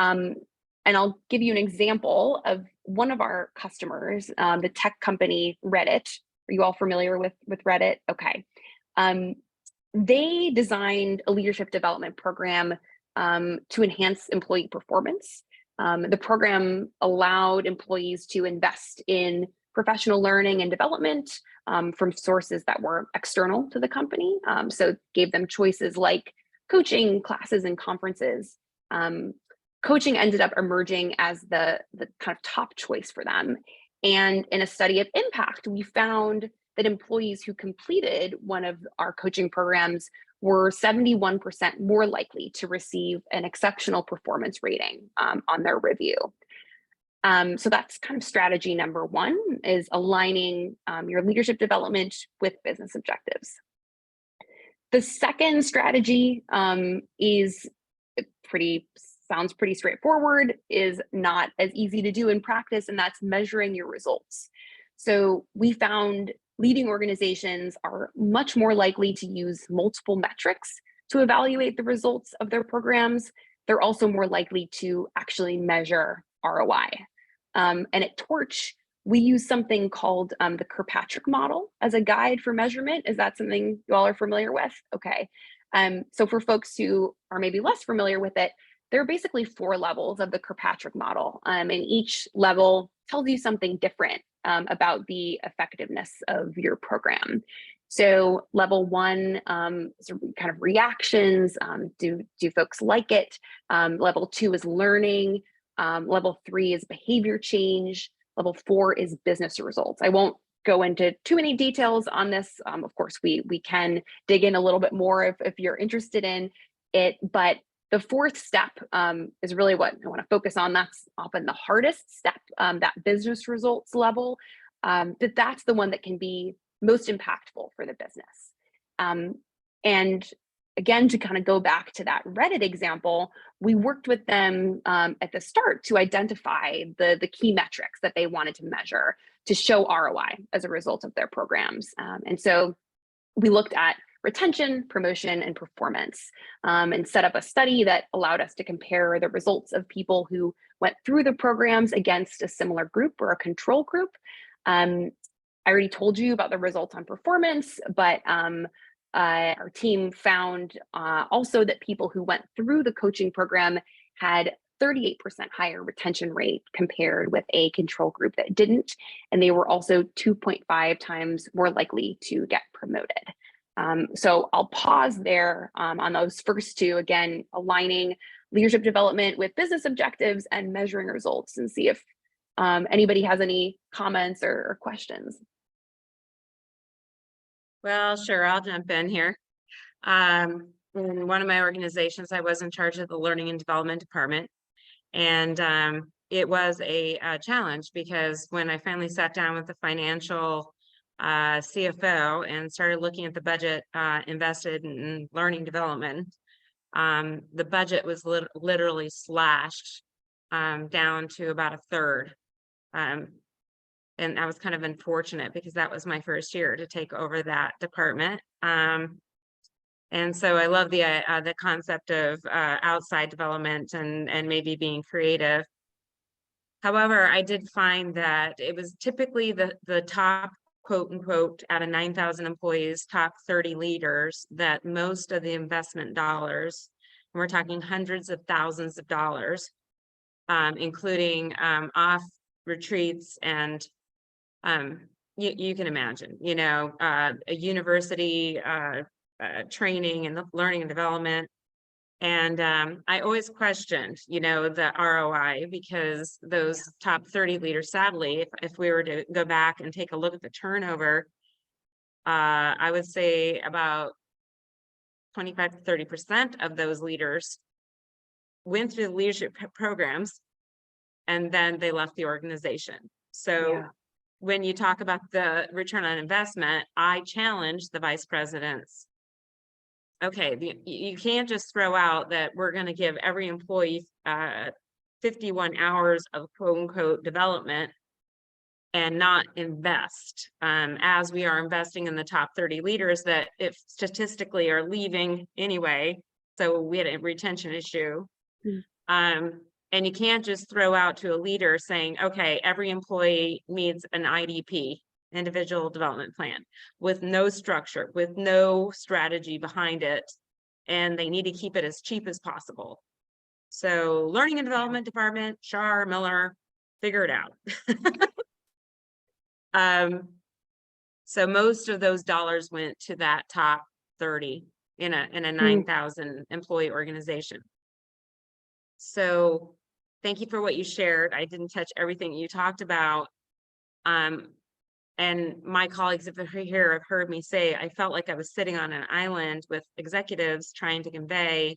[SPEAKER 2] And I'll give you an example of one of our customers, the tech company Reddit. Are you all familiar with Reddit? Okay. They designed a leadership development program to enhance employee performance. The program allowed employees to invest in professional learning and development from sources that were external to the company. So gave them choices like coaching, classes, and conferences. Coaching ended up emerging as the kind of top choice for them. And in a study of impact, we found that employees who completed one of our coaching programs were 71% more likely to receive an exceptional performance rating on their review. So that's kind of strategy number 1, is aligning your leadership development with business objectives. The second strategy sounds pretty straightforward, is not as easy to do in practice, and that's measuring your results. So we found leading organizations are much more likely to use multiple metrics to evaluate the results of their programs. They're also more likely to actually measure ROI. And at Torch, we use something called the Kirkpatrick model as a guide for measurement. Is that something you all are familiar with? Okay. So for folks who are maybe less familiar with it, there are basically 4 levels of the Kirkpatrick model, and each level tells you something different about the effectiveness of your program. So level 1 is kind of reactions. Do folks like it? Level 2 is learning. Level 3 is behavior change. Level 4 is business results. I won't go into too many details on this. Of course, we can dig in a little bit more if you're interested in it, but the 4th step is really what I want to focus on. That's often the hardest step, that business results level. That's the one that can be most impactful for the business. And again, to kind of go back to that Reddit example, we worked with them at the start to identify the key metrics that they wanted to measure to show ROI as a result of their programs. And so we looked at retention, promotion, and performance, and set up a study that allowed us to compare the results of people who went through the programs against a similar group or a control group. I already told you about the results on performance, but our team found also that people who went through the coaching program had 38% higher retention rate compared with a control group that didn't. And they were also 2.5 times more likely to get promoted. So I'll pause there on those first two, again, aligning leadership development with business objectives and measuring results, and see if anybody has any comments or questions.
[SPEAKER 5] Well, sure, I'll jump in here. In one of my organizations, I was in charge of the learning and development department. And it was a challenge, because when I finally sat down with the financial CFO and started looking at the budget invested in learning development, the budget was literally slashed down to about a third. And that was kind of unfortunate, because that was my first year to take over that department. And so I love the concept of outside development and maybe being creative. However, I did find that it was typically the top, quote unquote, out of 9,000 employees, top 30 leaders, that most of the investment dollars, and we're talking hundreds of thousands of dollars, including off retreats and you can imagine, a university training and learning and development. And I always questioned, the ROI, because those top 30 leaders, sadly, if we were to go back and take a look at the turnover, I would say about 25 to 30% of those leaders went through the leadership programs and then they left the organization. So when you talk about the return on investment, I challenge the vice presidents. Okay, you can't just throw out that we're going to give every employee 51 hours of quote unquote development and not invest, as we are investing in the top 30 leaders that if statistically are leaving anyway. So we had a retention issue. And you can't just throw out to a leader saying, okay, every employee needs an IDP, individual development plan, with no structure, with no strategy behind it, and they need to keep it as cheap as possible. So learning and development department, Shar, Miller, figure it out. So most of those dollars went to that top 30 in a 9,000 employee organization. So thank you for what you shared. I didn't touch everything you talked about. And my colleagues here have heard me say, I felt like I was sitting on an island with executives trying to convey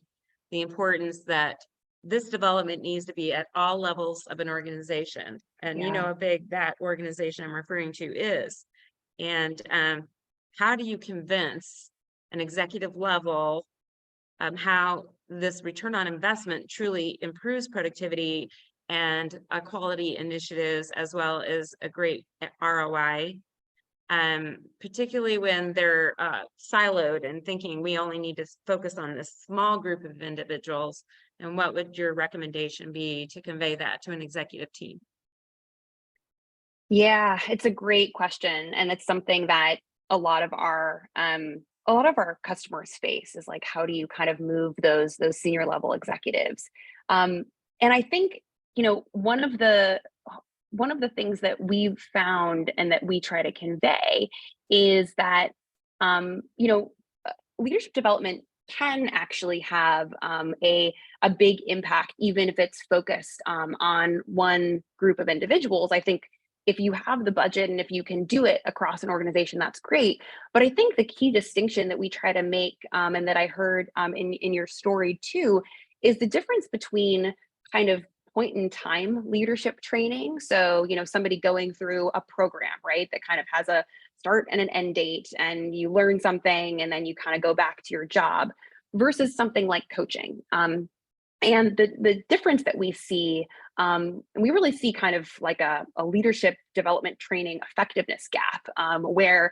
[SPEAKER 5] the importance that this development needs to be at all levels of an organization. And you know how big that organization I'm referring to is. And how do you convince an executive level how this return on investment truly improves productivity and quality initiatives, as well as a great ROI, particularly when they're siloed and thinking we only need to focus on this small group of individuals? And what would your recommendation be to convey that to an executive team?
[SPEAKER 2] Yeah, it's a great question, and it's something that a lot of our customers face, is like, how do you kind of move those senior level executives? And I think, one of the things that we've found and that we try to convey is that leadership development can actually have a big impact, even if it's focused on one group of individuals. I think if you have the budget and if you can do it across an organization, that's great. But I think the key distinction that we try to make, and that I heard in your story too, is the difference between kind of point in time leadership training. So, somebody going through a program, right, that kind of has a start and an end date, and you learn something and then you kind of go back to your job, versus something like coaching. And the difference that we see, and we really see kind of like a leadership development training effectiveness gap, where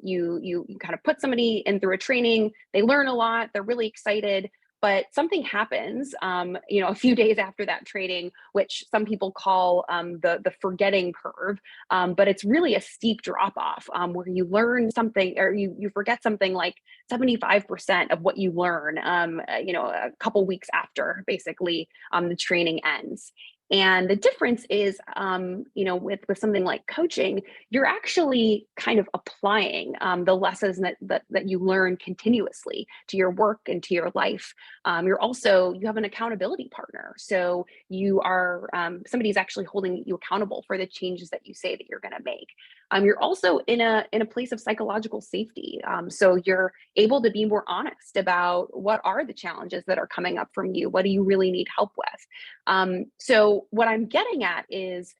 [SPEAKER 2] you kind of put somebody in through a training, they learn a lot, they're really excited, but something happens, a few days after that training, which some people call the forgetting curve, but it's really a steep drop off where you learn something or you forget something like 75% of what you learn, a couple weeks after basically the training ends. And the difference is, with something like coaching, you're actually kind of applying the lessons that you learn continuously to your work and to your life. You have an accountability partner. So you are, somebody's actually holding you accountable for the changes that you say that you're going to make. You're also in a place of psychological safety. So you're able to be more honest about what are the challenges that are coming up from you. What do you really need help with? So what I'm getting at is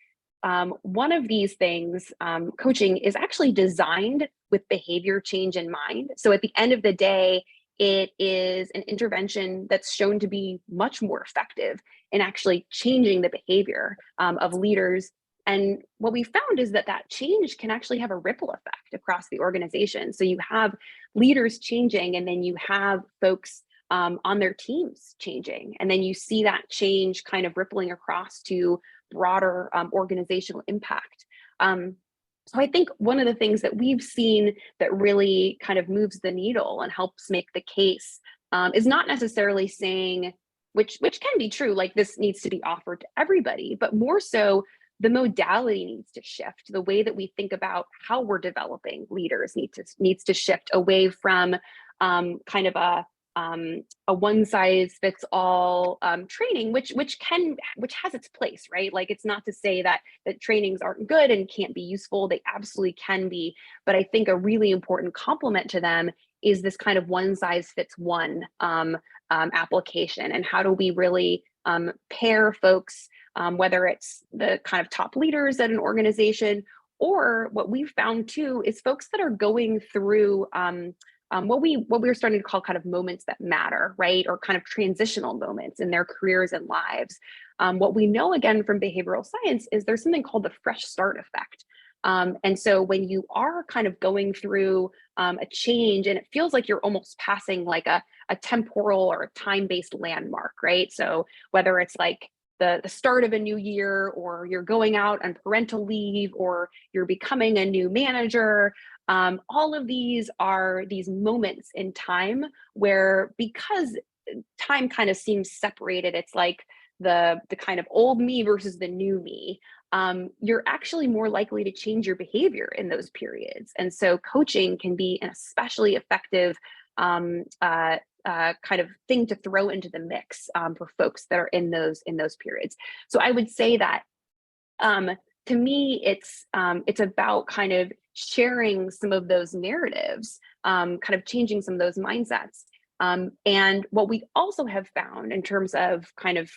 [SPEAKER 2] one of these things, coaching is actually designed with behavior change in mind. So at the end of the day, it is an intervention that's shown to be much more effective in actually changing the behavior of leaders. And what we found is that change can actually have a ripple effect across the organization. So you have leaders changing, and then you have folks on their teams changing. And then you see that change kind of rippling across to broader organizational impact. So I think one of the things that we've seen that really kind of moves the needle and helps make the case is not necessarily saying, which can be true, like this needs to be offered to everybody, but more so the modality needs to shift. The way that we think about how we're developing leaders needs to shift away from kind of a one size fits all training, which has its place, right? Like, it's not to say that trainings aren't good and can't be useful. They absolutely can be. But I think a really important complement to them is this kind of one size fits one application. And how do we really pair folks, whether it's the kind of top leaders at an organization, or what we've found too is folks that are going through what we're starting to call kind of moments that matter, right? Or kind of transitional moments in their careers and lives. What we know, again, from behavioral science is there's something called the fresh start effect. And so when you are kind of going through a change, and it feels like you're almost passing like a temporal or a time-based landmark, right? So whether it's like the start of a new year, or you're going out on parental leave, or you're becoming a new manager, all of these are these moments in time where, because time kind of seems separated, it's like the kind of old me versus the new me, you're actually more likely to change your behavior in those periods. And so coaching can be an especially effective kind of thing to throw into the mix for folks that are in those periods. So I would say that to me, it's about kind of sharing some of those narratives, kind of changing some of those mindsets. And what we also have found in terms of kind of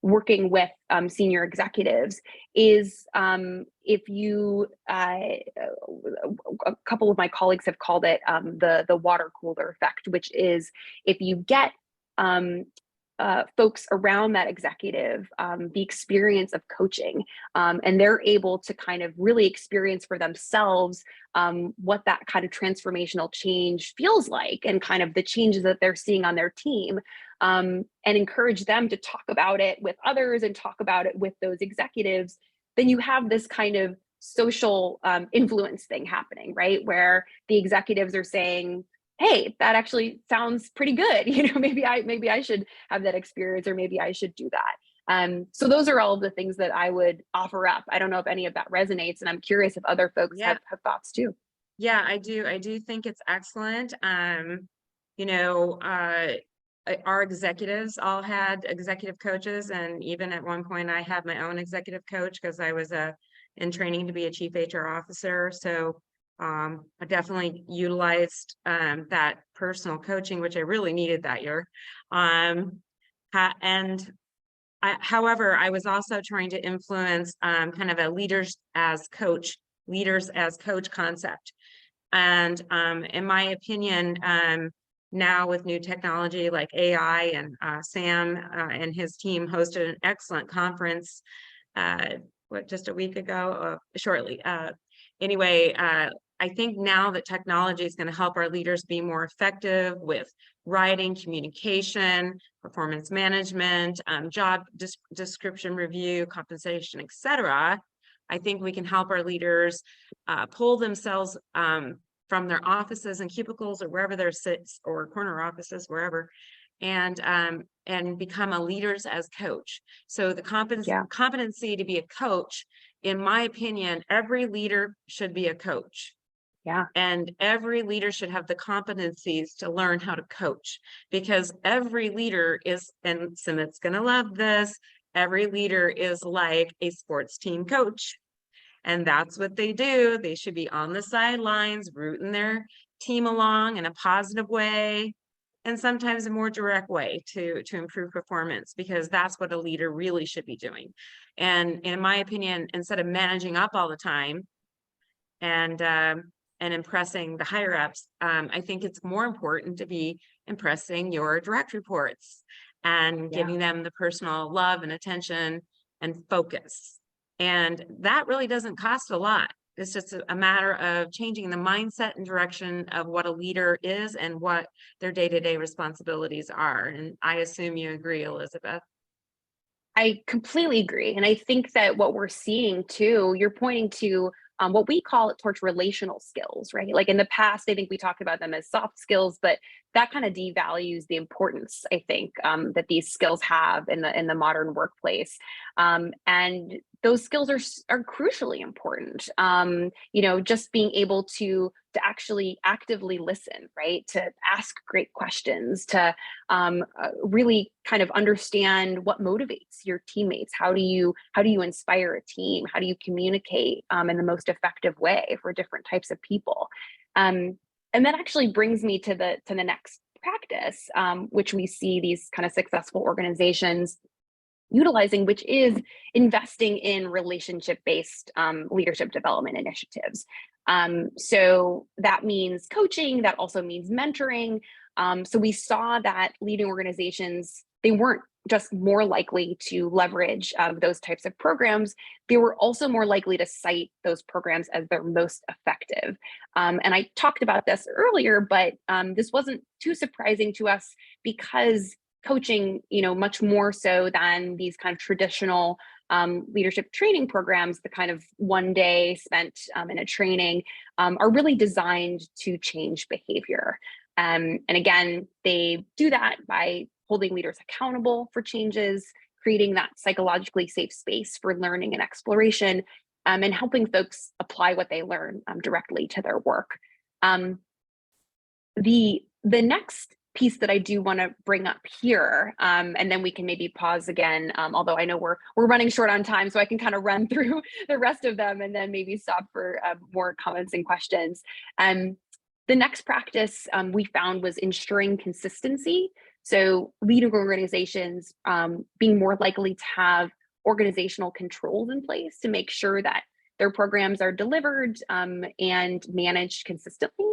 [SPEAKER 2] working with senior executives is if you, a couple of my colleagues have called it the water cooler effect, which is if you get folks around that executive the experience of coaching, and they're able to kind of really experience for themselves what that kind of transformational change feels like, and kind of the changes that they're seeing on their team, and encourage them to talk about it with others and talk about it with those executives, then you have this kind of social influence thing happening, right? Where the executives are saying, hey, that actually sounds pretty good. Maybe I should have that experience, or maybe I should do that. So those are all of the things that I would offer up. I don't know if any of that resonates, and I'm curious if other folks have thoughts too.
[SPEAKER 5] Yeah, I do think it's excellent. Our executives all had executive coaches, and even at one point I had my own executive coach because I was in training to be a chief HR officer. So I definitely utilized that personal coaching, which I really needed that year. However, I was also trying to influence kind of a leaders as coach concept. And in my opinion, now with new technology like AI, and Sam and his team hosted an excellent conference just a week ago, shortly. Anyway, I think now that technology is going to help our leaders be more effective with writing, communication, performance management, job description review, compensation, etc. I think we can help our leaders pull themselves from their offices and cubicles or wherever they're sits, or corner offices, wherever, and become a leaders as coach. So the competency to be a coach, in my opinion, every leader should be a coach.
[SPEAKER 2] Yeah.
[SPEAKER 5] And every leader should have the competencies to learn how to coach, because every leader is, and Sumit's going to love this, every leader is like a sports team coach. And that's what they do. They should be on the sidelines, rooting their team along in a positive way, and sometimes a more direct way to improve performance, because that's what a leader really should be doing. And in my opinion, instead of managing up all the time and impressing the higher ups, I think it's more important to be impressing your direct reports and giving them the personal love and attention and focus. And that really doesn't cost a lot. It's just a matter of changing the mindset and direction of what a leader is and what their day-to-day responsibilities are. And I assume you agree, Elizabeth.
[SPEAKER 2] I completely agree. And I think that what we're seeing too, you're pointing to what we call it towards relational skills, right? Like in the past, I think we talked about them as soft skills, but that kind of devalues the importance, I think, that these skills have in the modern workplace. And those skills are crucially important. You know, just being able to actually actively listen, right? To ask great questions, to really kind of understand what motivates your teammates. How do you inspire a team? How do you communicate in the most effective way for different types of people? And that actually brings me to the next practice, which we see these kind of successful organizations utilizing, which is investing in relationship-based leadership development initiatives. So that means coaching, that also means mentoring. So we saw that leading organizations, they weren't just more likely to leverage those types of programs, they were also more likely to cite those programs as their most effective. And I talked about this earlier, but this wasn't too surprising to us, because coaching, you know, much more so than these kind of traditional leadership training programs, the kind of one day spent in a training, are really designed to change behavior. And again, they do that by holding leaders accountable for changes, creating that psychologically safe space for learning and exploration, and helping folks apply what they learn directly to their work. The next piece that I do want to bring up here, and then we can maybe pause again, although I know we're running short on time, so I can kind of run through the rest of them and then maybe stop for more comments and questions. The next practice we found was ensuring consistency. So leading organizations being more likely to have organizational controls in place to make sure that their programs are delivered and managed consistently.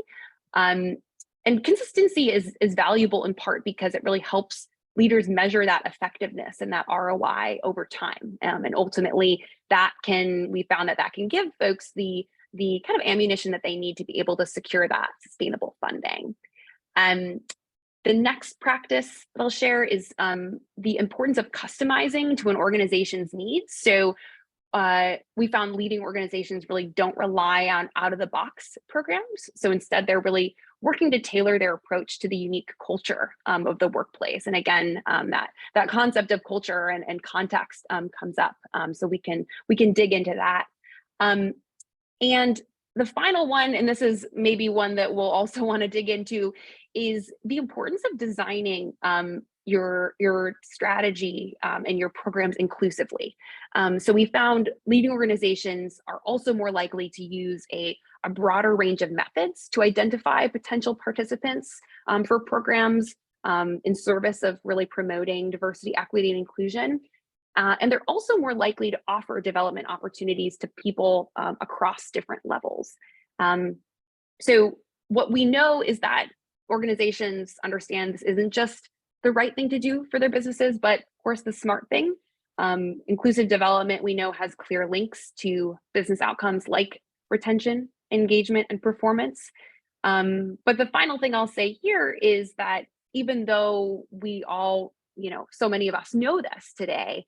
[SPEAKER 2] And consistency is valuable in part because it really helps leaders measure that effectiveness and that ROI over time. And ultimately, we found that can give folks the kind of ammunition that they need to be able to secure that sustainable funding. The next practice that I'll share is the importance of customizing to an organization's needs. So we found leading organizations really don't rely on out-of-the-box programs. So instead, they're really working to tailor their approach to the unique culture of the workplace. And again, that concept of culture and context comes up. So we can dig into that. And the final one, and this is maybe one that we'll also want to dig into, is the importance of designing your strategy and your programs inclusively. So we found leading organizations are also more likely to use a broader range of methods to identify potential participants for programs in service of really promoting diversity, equity, and inclusion. And they're also more likely to offer development opportunities to people across different levels. So what we know is that organizations understand this isn't just the right thing to do for their businesses, but of course the smart thing. Inclusive development, we know, has clear links to business outcomes like retention, engagement and performance. But the final thing I'll say here is that even though we all, so many of us know this today,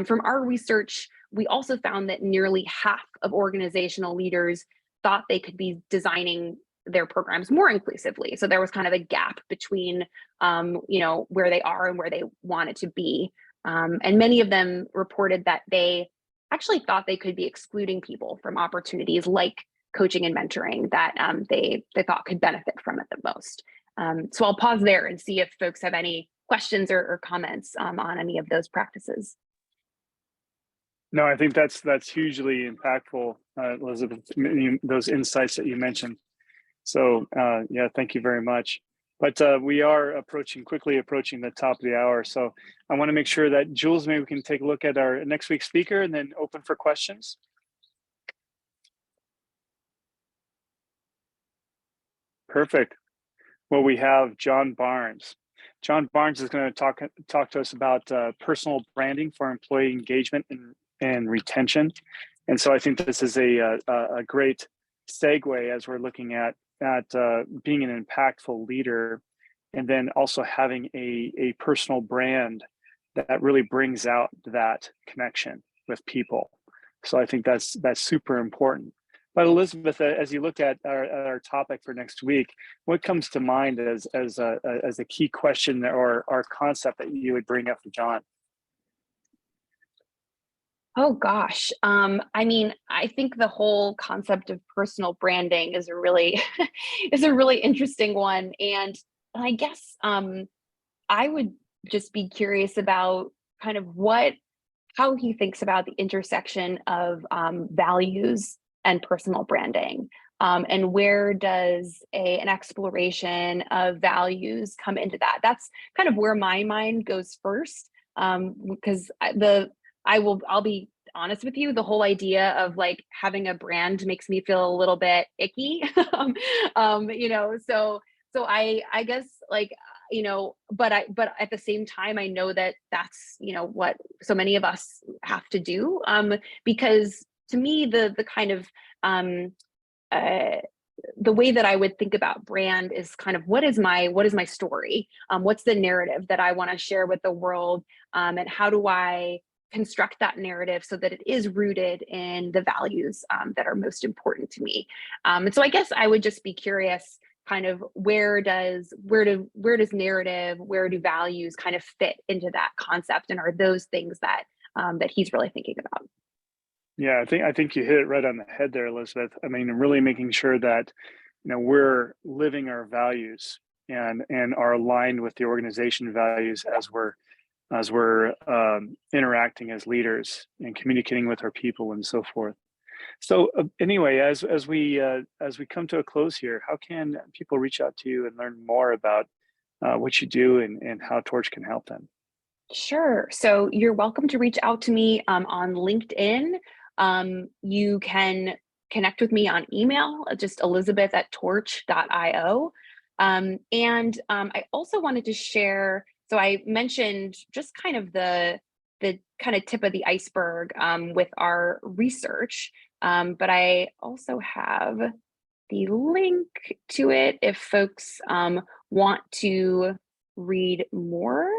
[SPEAKER 2] from our research, we also found that nearly half of organizational leaders thought they could be designing their programs more inclusively. So there was kind of a gap between, where they are and where they want it to be. And many of them reported that they actually thought they could be excluding people from opportunities like coaching and mentoring that they thought could benefit from it the most. So I'll pause there and see if folks have any questions or comments on any of those practices.
[SPEAKER 3] No, I think that's hugely impactful, Elizabeth, those insights that you mentioned. So yeah, thank you very much. But we are quickly approaching the top of the hour. So I want to make sure that Jules, maybe we can take a look at our next week's speaker and then open for questions. Perfect. Well, we have John Barnes. John Barnes is going to talk to us about personal branding for employee engagement and retention. And so I think this is a great segue as we're looking at being an impactful leader, and then also having a personal brand that really brings out that connection with people. So I think that's super important. But Elizabeth, as you look at our topic for next week, what comes to mind as a key question or concept that you would bring up for John?
[SPEAKER 2] Oh gosh. I mean, I think the whole concept of personal branding is a really interesting one. And I guess I would just be curious about kind of how he thinks about the intersection of values and personal branding. And where does an exploration of values come into that? That's kind of where my mind goes first, because I'll be honest with you, the whole idea of like having a brand makes me feel a little bit icky. So I guess like, but at the same time, I know that that's, what so many of us have to do, because to me, the kind of, the way that I would think about brand is kind of what is my story? What's the narrative that I want to share with the world? And how do I construct that narrative so that it is rooted in the values that are most important to me? And so I guess I would just be curious, kind of where does narrative, where do values kind of fit into that concept, and are those things that that he's really thinking about?
[SPEAKER 3] Yeah, I think you hit it right on the head there, Elizabeth. I mean, really making sure that we're living our values and are aligned with the organization values as we're interacting as leaders and communicating with our people and so forth. So anyway, as we come to a close here, how can people reach out to you and learn more about what you do and how Torch can help them?
[SPEAKER 2] Sure. So you're welcome to reach out to me on LinkedIn. You can connect with me on email, just elizabeth@torch.io. And I also wanted to share, so I mentioned just kind of the kind of tip of the iceberg with our research, but I also have the link to it if folks want to read more.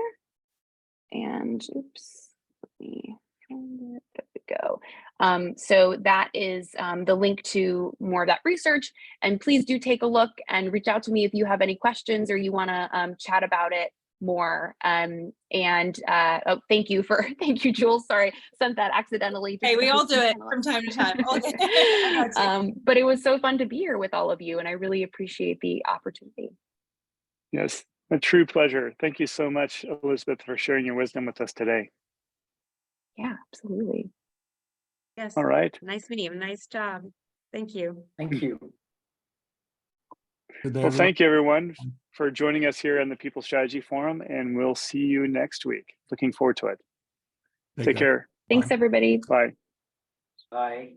[SPEAKER 2] And oops, let me find it. There we go. So that is the link to more of that research. And please do take a look and reach out to me if you have any questions or you want to chat about it more. Oh, thank you, Jules. Sorry, sent that accidentally.
[SPEAKER 1] Hey, we all do it from time to time.
[SPEAKER 2] But it was so fun to be here with all of you, and I really appreciate the opportunity.
[SPEAKER 3] Yes, a true pleasure. Thank you so much, Elizabeth, for sharing your wisdom with us today.
[SPEAKER 2] Yeah, absolutely.
[SPEAKER 5] Yes.
[SPEAKER 3] All right.
[SPEAKER 5] Nice meeting you. Nice job. Thank you.
[SPEAKER 6] Thank you.
[SPEAKER 3] Well, thank you, everyone, for joining us here on the People Strategy Forum, and we'll see you next week. Looking forward to it. Take care.
[SPEAKER 2] Thanks, everybody.
[SPEAKER 3] Bye.
[SPEAKER 6] Bye.